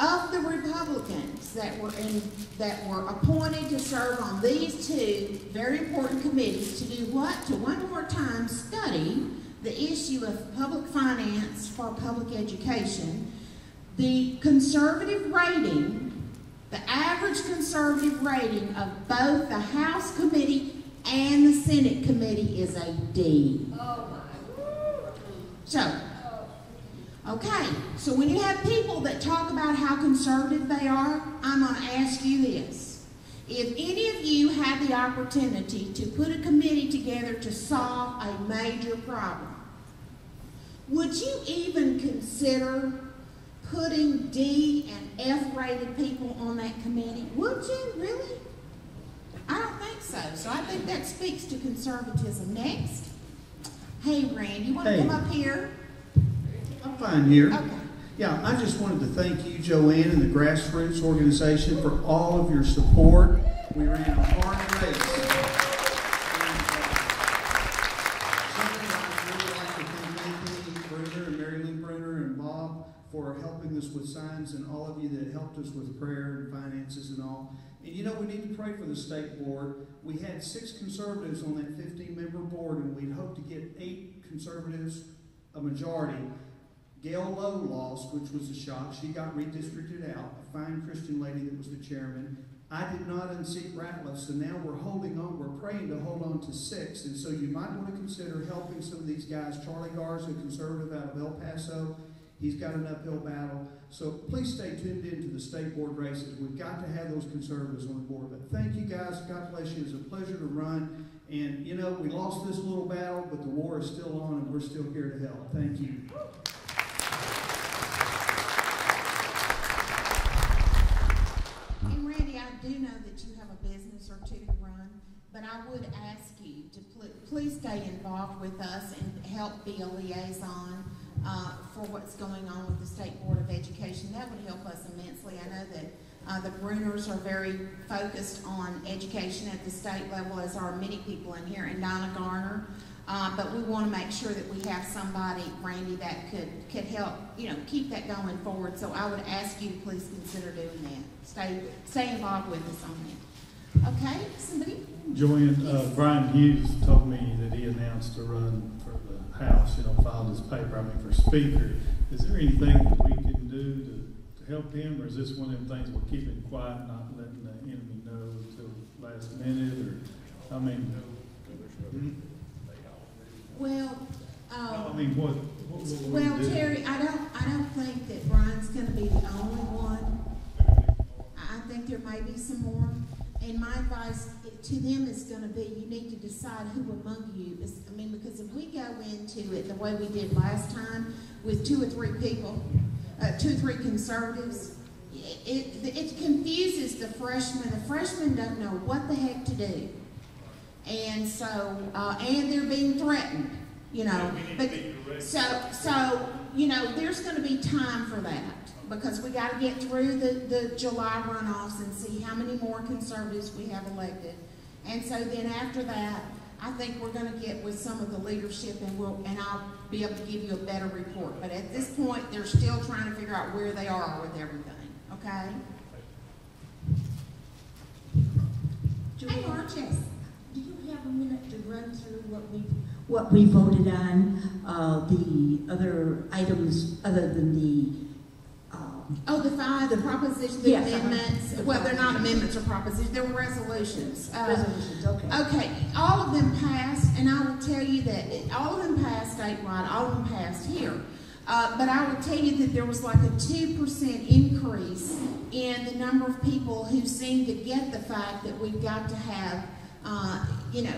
S2: Of the Republicans that were appointed to serve on these 2 very important committees to do what? To one more time study the issue of public finance for public education. The conservative rating, the average conservative rating of both the House committee and the Senate committee is a D. So, okay, so when you have people that talk about how conservative they are, I'm going to ask you this. If any of you had the opportunity to put a committee together to solve a major problem, would you even consider putting D and F rated people on that committee? Would you really? I don't think so. So I think that speaks to conservatism. Next. Hey, Randy, you want to come up here?
S6: I'm fine here.
S2: Okay.
S6: Yeah, I just wanted to thank you, JoAnn, and the Grassroots organization for all of your support. We ran a hard race. For helping us with signs, and all of you that helped us with prayer and finances and all. And you know, we need to pray for the state board. We had 6 conservatives on that 15-member board, and we'd hoped to get 8 conservatives, a majority. Gail Lowe lost, which was a shock. She got redistricted out, a fine Christian lady that was the chairman. I did not unseat Ratliff, so now we're holding on. We're praying to hold on to 6. And so you might want to consider helping some of these guys. Charlie Garza, a conservative out of El Paso, he's got an uphill battle. So please stay tuned into the state board races. We've got to have those conservatives on the board. But thank you guys. God bless you. It's a pleasure to run. And you know, we lost this little battle, but the war is still on and we're still here to help. Thank you.
S2: And Randy, I do know that you have a business or 2 to run, but I would ask you to please stay involved with us and help be a liaison for what's going on with the State Board of Education. That would help us immensely. I know that the Bruners are very focused on education at the state level, as are many people in here, and Donna Garner. But we want to make sure that we have somebody, Randy, that could help, you know, keep that going forward. So I would ask you to please consider doing that. Stay involved with us on that. Okay, somebody?
S7: JoAnn, Brian Hughes told me that he announced a run for the House, you know, filed his paper, for Speaker. Is there anything that we can do to help him, or is this one of them things we're keeping quiet, not letting the enemy know until last minute, or,
S2: Well,
S7: what
S2: well,
S7: we do?
S2: Terry, I don't think that Brian's going to be the only one. I think there may be some more. And my advice to them is going to be, you need to decide who among you is, because if we go into it the way we did last time with 2 or 3 people, 2 or 3 conservatives, it confuses the freshmen. The freshmen don't know what the heck to do. And so, and they're being threatened, you know. But so, you know, there's going to be time for that, because we got to get through the July runoffs and see how many more conservatives we have elected. And so then after that, I think we're going to get with some of the leadership, and I'll be able to give you a better report. But at this point, they're still trying to figure out where they are with everything. Okay? Hey, Marches.
S8: Do you have a minute to run through what what we voted on, the other items other than the
S2: the proposition, the
S8: yes,
S2: amendments. Well, they're not amendments or propositions, they're resolutions.
S8: resolutions, okay.
S2: Okay, all of them passed, and I will tell you that all of them passed statewide, all of them passed here. But I will tell you that there was like a 2% increase in the number of people who seem to get the fact that we've got to have,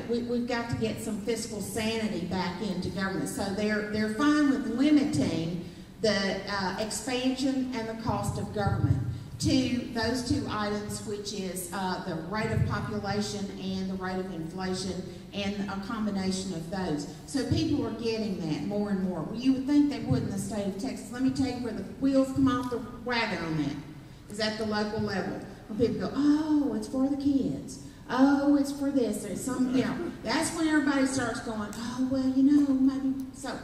S2: we've got to get some fiscal sanity back into government. So they're fine with limiting the expansion and the cost of government to those two items, which is the rate of population and the rate of inflation, and a combination of those. So people are getting that more and more. Well, you would think they would in the state of Texas. Let me tell you where the wheels come off the wagon on that, is at the local level. When people go, oh, it's for the kids. Oh, it's for this. There's some, that's when everybody starts going, oh, well, maybe. So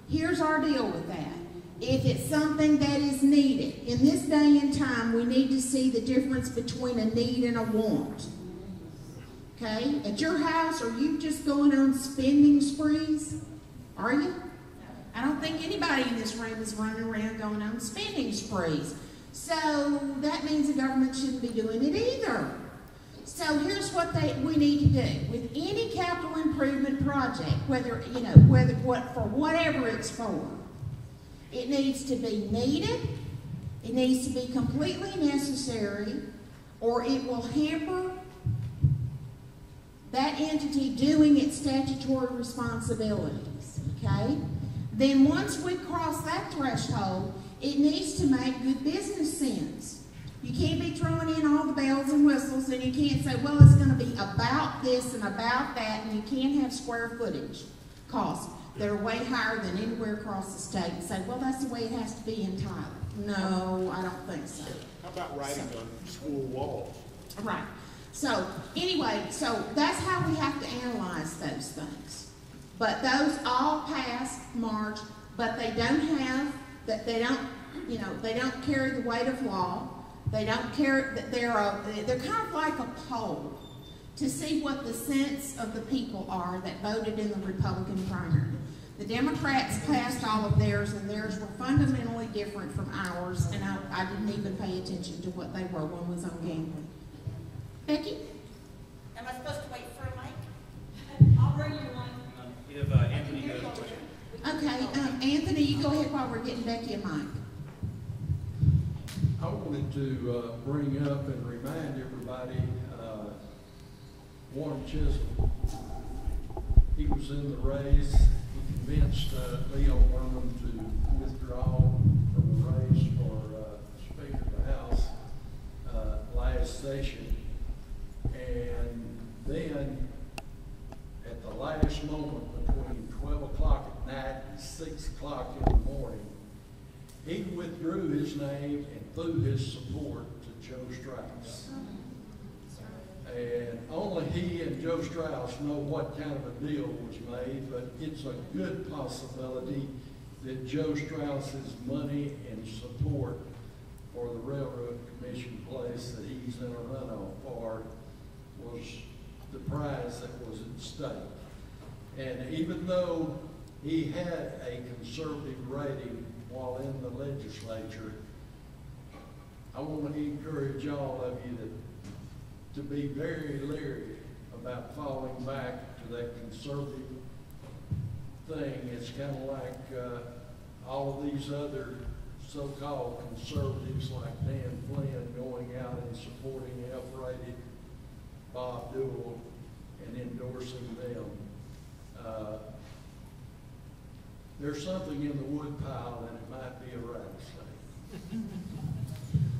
S2: here's our deal with that. If it's something that is needed, in this day and time, we need to see the difference between a need and a want. Okay? At your house, are you just going on spending sprees? Are you? I don't think anybody in this room is running around going on spending sprees. So that means the government shouldn't be doing it either. So here's what we need to do. With any capital improvement project, whether for whatever it's for, it needs to be needed, it needs to be completely necessary, or it will hamper that entity doing its statutory responsibilities, okay? Then once we cross that threshold, it needs to make good business sense. You can't be throwing in all the bells and whistles, and you can't say, well, it's going to be about this and about that, and you can't have square footage costs that are way higher than anywhere across the state and say, well, that's the way it has to be in Tyler. No, I don't think so.
S9: How about writing on school walls?
S2: Right. So anyway, so that's how we have to analyze those things. But those all passed March, but they don't have, that they don't carry the weight of law. They don't carry, they're kind of like a poll to see what the sense of the people are that voted in the Republican primary. The Democrats passed all of theirs, and theirs were fundamentally different from ours, and I didn't even pay attention to what they were. One was on gambling. Becky?
S10: Am I supposed to wait for a mic?
S4: I'll bring you one.
S11: If Anthony goes to question.
S2: Okay, Anthony, you go ahead while we're getting Becky a mic.
S12: I wanted to bring up and remind everybody, Warren Chisholm, he was in the race. He convinced Leo Werman to withdraw from the race for Speaker of the House last session. And then at the last moment, between 12 o'clock at night and 6 o'clock in the morning, he withdrew his name and threw his support to Joe Strauss. And only he and Joe Strauss know what kind of a deal was made, but it's a good possibility that Joe Strauss's money and support for the Railroad Commission place that he's in a runoff for was the prize that was at stake. And even though he had a conservative rating while in the legislature, I want to encourage all of you to be very leery about falling back to that conservative thing. It's kind of like all of these other so-called conservatives like Dan Flynn going out and supporting F-rated Bob Dole and endorsing them. There's something in the woodpile, and it might be a rattlesnake.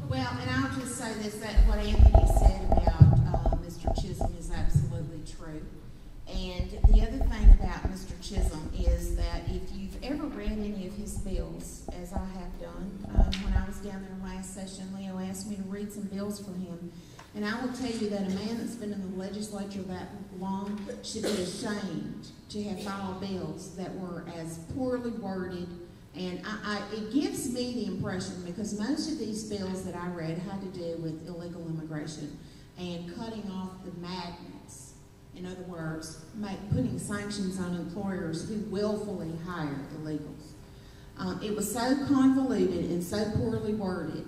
S2: Well, and I'll just say this, that what Anthony said about Mr. Chisholm is absolutely true. And the other thing about Mr. Chisholm is that if you've ever read any of his bills, as I have done, when I was down there last session, Leo asked me to read some bills for him. And I will tell you that a man that's been in the legislature that long should be ashamed to have filed bills that were as poorly worded. And it gives me the impression, because most of these bills that I read had to do with illegal immigration and cutting off the magnets In other words, putting sanctions on employers who willfully hire illegals. It was so convoluted and so poorly worded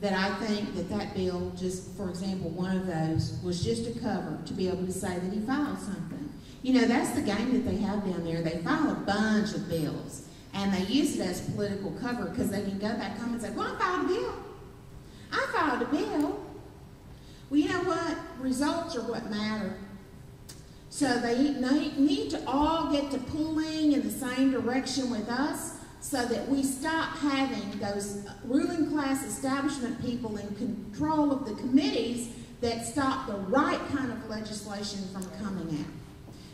S2: that I think that bill, just for example, one of those, was just a cover to be able to say that he filed something. You know, that's the game that they have down there. They file a bunch of bills, and they use it as political cover because they can go back home and say, well, I filed a bill. I filed a bill. Well, you know what? Results are what matter. So they need to all get to pulling in the same direction with us, so that we stop having those ruling class establishment people in control of the committees that stop the right kind of legislation from coming out.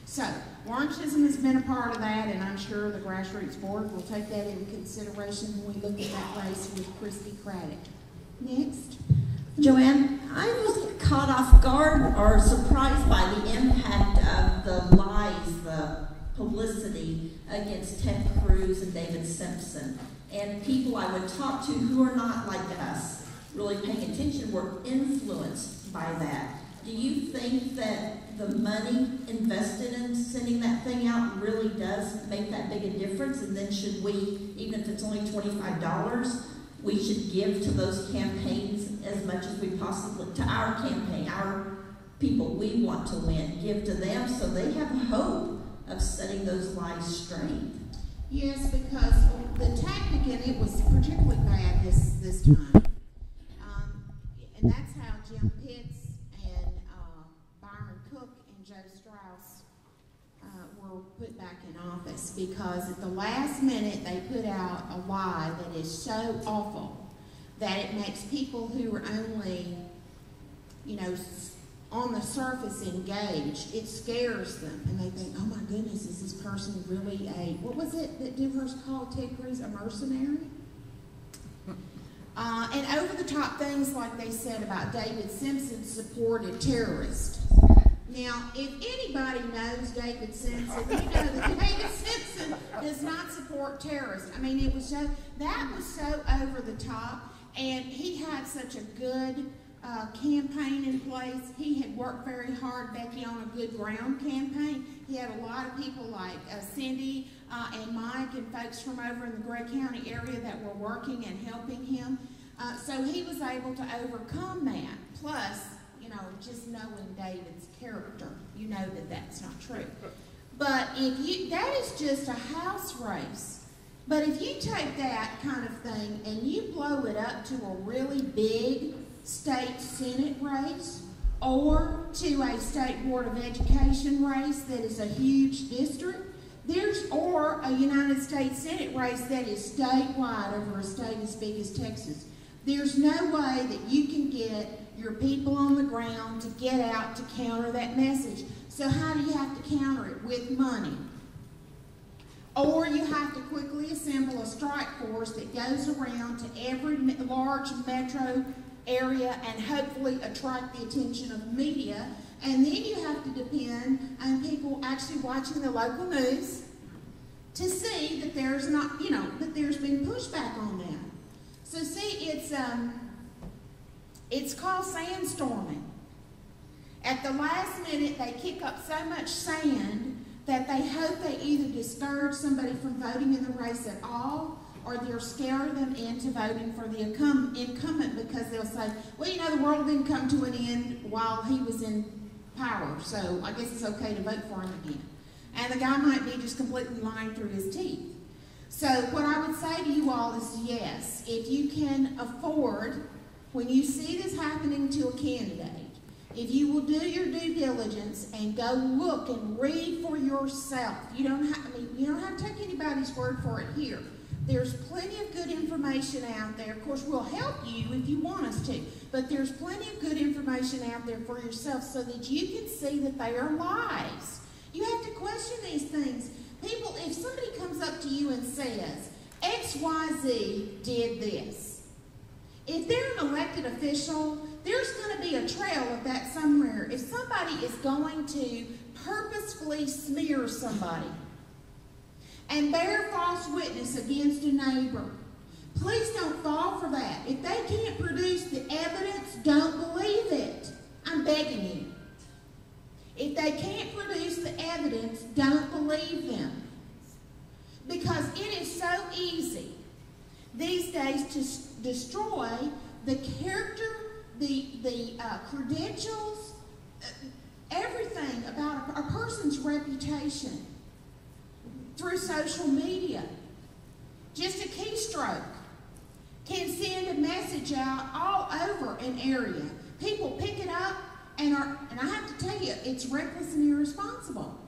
S2: So, Warren Chisholm has been a part of that, and I'm sure the grassroots board will take that into consideration when we look at that race with Christy Craddock. Next.
S8: JoAnn, I was caught off guard or surprised by the impact of the lies, the publicity against Ted Cruz and David Simpson. And people I would talk to who are not like us, really paying attention, were influenced by that. Do you think that the money invested in sending that thing out really does make that big a difference? And then should we, even if it's only $25, we should give to those campaigns as much as we possibly, to our campaign, our people we want to win, give to them so they have hope of setting those lies straight?
S2: Yes, because the tactic in it was particularly bad this time. And that's how Jim Pitts and Byron Cook and Joe Strauss were put back in office, because at the last minute they put out a lie that is so awful that it makes people who are only, you know, on the surface engaged, it scares them, and they think, oh my goodness, is this person really what was it that Denver's called Ted Cruz, a mercenary? And over-the-top things like they said about David Simpson supported terrorists. Now, if anybody knows David Simpson, you know that David Simpson does not support terrorists. I mean, that was so over the top, and he had such a good campaign in place. He had worked very hard, Becky, on a good ground campaign. He had a lot of people like Cindy and Mike and folks from over in the Gray County area that were working and helping him. So he was able to overcome that. Plus, you know, just knowing David's character, you know that that's not true. But that is just a house race. But if you take that kind of thing and you blow it up to a really big state Senate race, or to a state Board of Education race that is a huge district, or a United States Senate race that is statewide over a state as big as Texas, there's no way that you can get your people on the ground to get out to counter that message. So how do you have to counter it? With money. Or you have to quickly assemble a strike force that goes around to every large metro area and hopefully attract the attention of media. And then you have to depend on people actually watching the local news to see that there's not, you know, that there's been pushback on that. So see, it's called sandstorming. At the last minute, they kick up so much sand that they hope they either discourage somebody from voting in the race at all, or they'll scare them into voting for the incumbent, because they'll say, well, you know, the world didn't come to an end while he was in power, so I guess it's okay to vote for him again. And the guy might be just completely lying through his teeth. So what I would say to you all is, yes, if you can afford, when you see this happening to a candidate, if you will do your due diligence and go look and read for yourself, you don't have to take anybody's word for it here. There's plenty of good information out there. Of course, we'll help you if you want us to, but there's plenty of good information out there for yourself so that you can see that they are lies. You have to question these things. People, if somebody comes up to you and says, XYZ did this, if they're an elected official, there's going to be a trail of that somewhere. If somebody is going to purposefully smear somebody and bear false witness against a neighbor, please don't fall for that. If they can't produce the evidence, don't believe it. I'm begging you. If they can't produce the evidence, don't believe them. Because it is so easy these days to destroy the character, the credentials, everything about a person's reputation through social media. Just a keystroke can send a message out all over an area. People pick it up and I have to tell you, it's reckless and irresponsible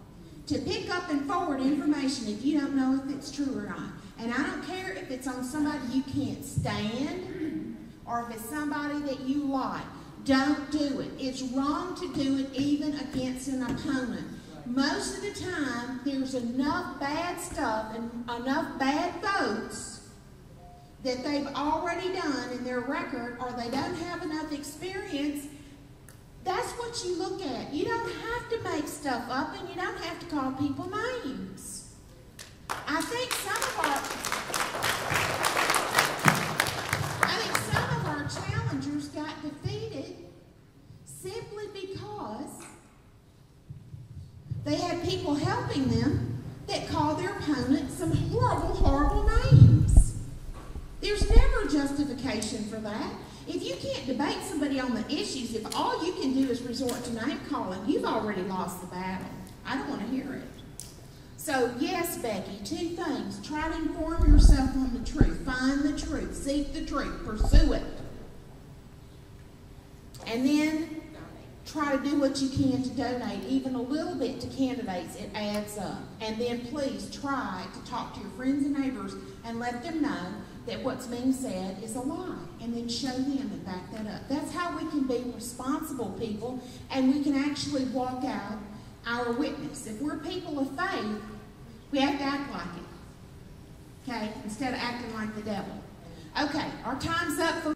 S2: to pick up and forward information if you don't know if it's true or not. And I don't care if it's on somebody you can't stand or if it's somebody that you like. Don't do it. It's wrong to do it even against an opponent. Most of the time, there's enough bad stuff and enough bad votes that they've already done in their record, or they don't have enough experience. That's what you look at. You don't have to make stuff up, and you don't have to call people names. I think some of our challengers got defeated simply because they had people helping them that called their opponent some horrible, horrible names. There's never justification for that. If you can't debate somebody on the issues, if all you can do is resort to name calling, you've already lost the battle. I don't want to hear it. So yes, Becky, 2 things. Try to inform yourself on the truth. Find the truth. Seek the truth. Pursue it. And then try to do what you can to donate, even a little bit to candidates. It adds up. And then please try to talk to your friends and neighbors and let them know that what's being said is a lie. And then show them and back that up. That's how we can be responsible people, and we can actually walk out our witness. If we're people of faith, we have to act like it. Okay? Instead of acting like the devil. Okay, our time's up for